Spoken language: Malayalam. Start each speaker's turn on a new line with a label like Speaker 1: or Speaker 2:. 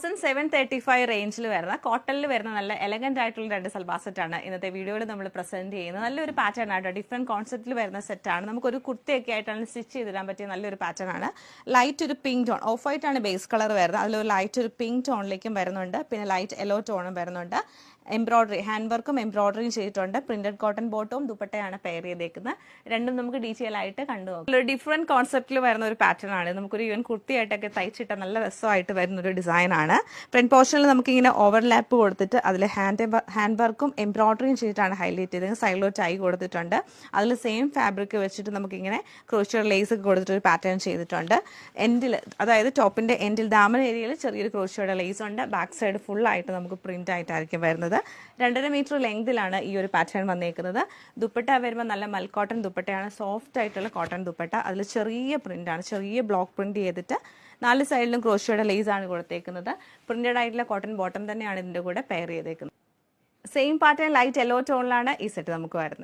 Speaker 1: 735 റേഞ്ചിൽ വരുന്ന കോട്ടണിൽ വരുന്ന നല്ല എലഗന്റ് ആയിട്ടുള്ള രണ്ട് സൽവാർ സെറ്റാണ് ഇന്നത്തെ വീഡിയോയിൽ നമ്മൾ പ്രസന്റ് ചെയ്യുന്നത്. നല്ലൊരു പാറ്റേൺ ആയിട്ട് ഡിഫറെന്റ് കോൺസെപ്റ്റിൽ വരുന്ന സെറ്റാണ്. നമുക്കൊരു കുർത്തിയൊക്കെ ആയിട്ടാണ് സ്റ്റിച്ച് ചെയ്തിടാൻ പറ്റിയ നല്ലൊരു പാറ്റേൺ ആണ്. ലൈറ്റ് ഒരു പിങ്ക് ടോൺ, ഓഫ് വൈറ്റ് ആണ് ബേസ് കളർ വരുന്നത്. അതിലൊരു ലൈറ്റ് ഒരു പിങ്ക് ടോണിലേക്കും വരുന്നുണ്ട്, പിന്നെ ലൈറ്റ് യെല്ലോ ടോണും വരുന്നുണ്ട്. എംബ്രോയിഡറി, ഹാൻഡ് വർക്കും എംബ്രോയിഡറിയും ചെയ്തിട്ടുണ്ട്. പ്രിന്റഡ് കോട്ടൺ ബോട്ടവും ദുപ്പട്ടയാണ് പെയർ ചെയ്തേക്കുന്നത്. രണ്ടും നമുക്ക് ഡീറ്റെയിൽ ആയിട്ട് കണ്ടു നോക്കാം. ഒരു ഡിഫറെന്റ് കോൺസെപ്റ്റിൽ വരുന്ന ഒരു പാറ്റേൺ ആണ്. നമുക്കൊരു ഈവൻ കുർത്തിയായിട്ടൊക്കെ തയ്ച്ചിട്ട നല്ല രസമായിട്ട് വരുന്ന ഒരു ഡിസൈൻ ആണ്. ഫ്രണ്ട് പോർഷനിൽ നമുക്ക് ഇങ്ങനെ ഓവർലാപ്പ് കൊടുത്തിട്ട് അതിൽ ഹാൻഡ് വർക്കും എംബ്രോയിഡറിയും ചെയ്തിട്ടാണ് ഹൈലൈറ്റ് ചെയ്തത്. സൈഡിലോട്ട് ആയി കൊടുത്തിട്ടുണ്ട്. അതിൽ സെയിം ഫാബ്രിക് വെച്ചിട്ട് നമുക്കിങ്ങനെ ക്രോഷ്യോ ലേസ് ഒക്കെ കൊടുത്തിട്ട് ഒരു പാറ്റേൺ ചെയ്തിട്ടുണ്ട്. എൻഡിൽ, അതായത് ടോപ്പിന്റെ എൻഡിൽ ദാമൻ ഏരിയയിൽ ചെറിയൊരു ക്രോഷ്യോയുടെ ലേസ് ഉണ്ട്. ബാക്ക് സൈഡ് ഫുൾ ആയിട്ട് നമുക്ക് പ്രിന്റ് ആയിട്ടായിരിക്കും വരുന്നത്. 2.5 മീറ്റർ ലെങ്തിലാണ് ഈ ഒരു പാറ്റേൺ വന്നേക്കുന്നത്. ദുപ്പട്ട വരുമ്പോൾ നല്ല മൽക്കോട്ടൺ ദുപ്പട്ടയാണ്, സോഫ്റ്റ് ആയിട്ടുള്ള കോട്ടൺ ദുപ്പട്ട. അതിൽ ചെറിയ പ്രിന്റാണ്, ചെറിയ ബ്ലോക്ക് പ്രിന്റ് ചെയ്തിട്ട് 4 സൈഡിലും ക്രോഷ്യോയുടെ ലേസ് ആണ് കൊടുത്തേക്കുന്നത്. പ്രിന്റഡ് ആയിട്ടുള്ള കോട്ടൺ ബോട്ടം തന്നെയാണ് ഇതിന്റെ കൂടെ പെയർ ചെയ്തേക്കുന്നത്. സെയിം പാറ്റേൺ ലൈറ്റ് യെല്ലോ ടോണിലാണ് ഈ സെറ്റ് നമുക്ക് വരുന്നത്.